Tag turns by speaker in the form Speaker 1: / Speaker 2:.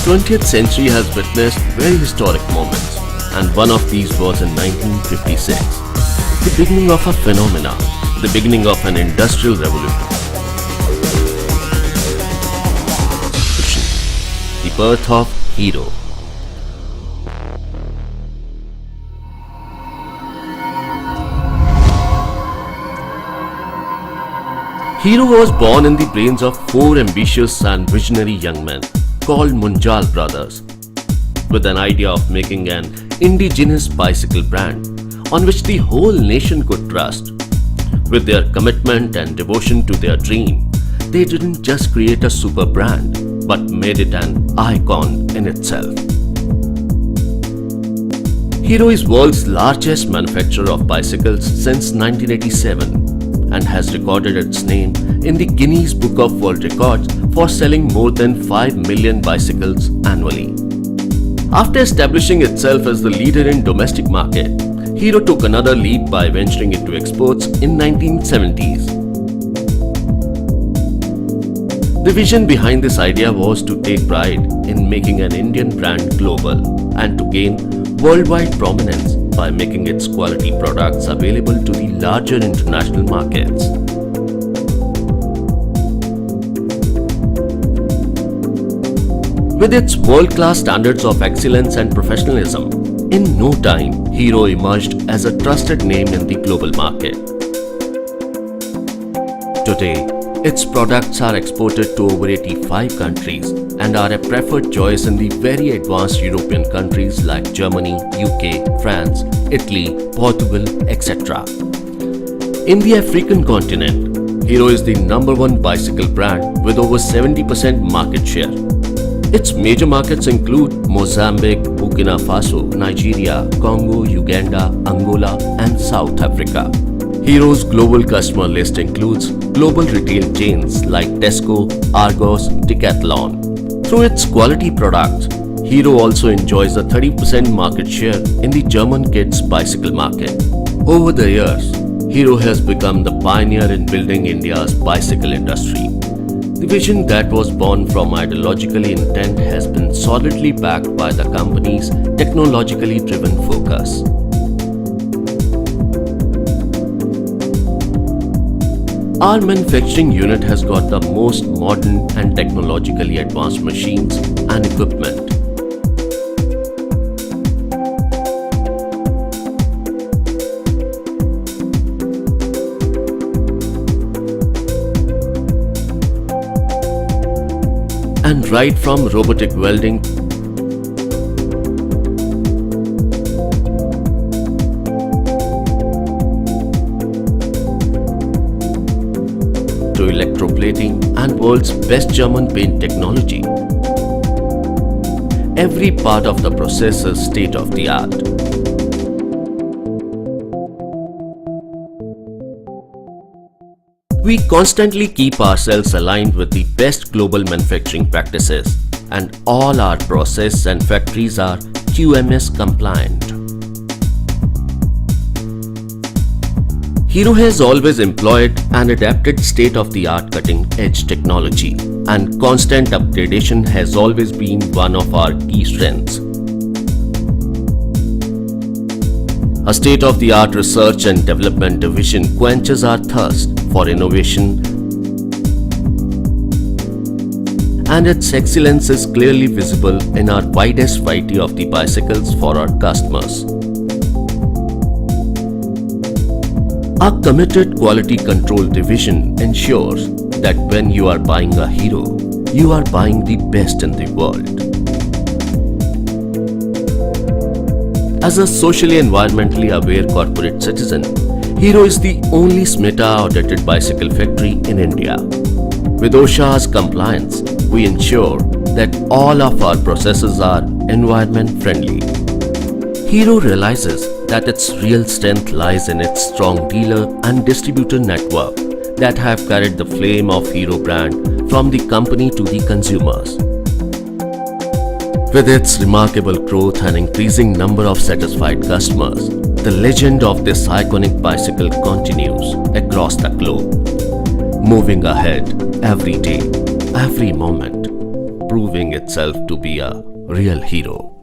Speaker 1: 20th century has witnessed very historic moments, and one of these was in 1956, the beginning of a phenomena, the beginning of an industrial revolution, the birth of Hero. Hero was born in the brains of four ambitious and visionary young men called Munjal brothers, with an idea of making an indigenous bicycle brand on which the whole nation could trust. With their commitment and devotion to their dream, they didn't just create a super brand, but made it an icon in itself. Hero is world's largest manufacturer of bicycles since 1987 and has recorded its name in the Guinness Book of World Records for selling more than 5 million bicycles annually. After establishing itself as the leader in domestic market, Hero took another leap by venturing into exports in 1970s. The vision behind this idea was to take pride in making an Indian brand global and to gain worldwide prominence by making its quality products available to the larger international markets. With its world-class standards of excellence and professionalism, in no time, Hero emerged as a trusted name in the global market. Today, its products are exported to over 85 countries and are a preferred choice in the very advanced European countries like Germany, UK, France, Italy, Portugal, etc. In the African continent, Hero is the #1 bicycle brand with over 70% market share. Its major markets include Mozambique, Burkina Faso, Nigeria, Congo, Uganda, Angola, and South Africa. Hero's global customer list includes global retail chains like Tesco, Argos, Decathlon. Through its quality products, Hero also enjoys a 30% market share in the German kids bicycle market. Over the years, Hero has become the pioneer in building India's bicycle industry. The vision that was born from ideological intent has been solidly backed by the company's technologically driven focus. Our manufacturing unit has got the most modern and technologically advanced machines and equipment. And right from robotic welding to electroplating and world's best German paint technology, every part of the process is state-of-the-art. We constantly keep ourselves aligned with the best global manufacturing practices, and all our process and factories are QMS compliant. Hero has always employed and adapted state-of-the-art cutting-edge technology, and constant upgradation has always been one of our key strengths. A state-of-the-art research and development division quenches our thirst for innovation, and its excellence is clearly visible in our widest variety of the bicycles for our customers. Our committed quality control division ensures that when you are buying a Hero, you are buying the best in the world. As a socially environmentally aware corporate citizen, Hero is the only SMETA audited bicycle factory in India. With OSHA's compliance, we ensure that all of our processes are environment friendly. Hero realizes that its real strength lies in its strong dealer and distributor network that have carried the flame of Hero brand from the company to the consumers. With its remarkable growth and increasing number of satisfied customers, the legend of this iconic bicycle continues across the globe, moving ahead every day, every moment, proving proving itself to be a real hero.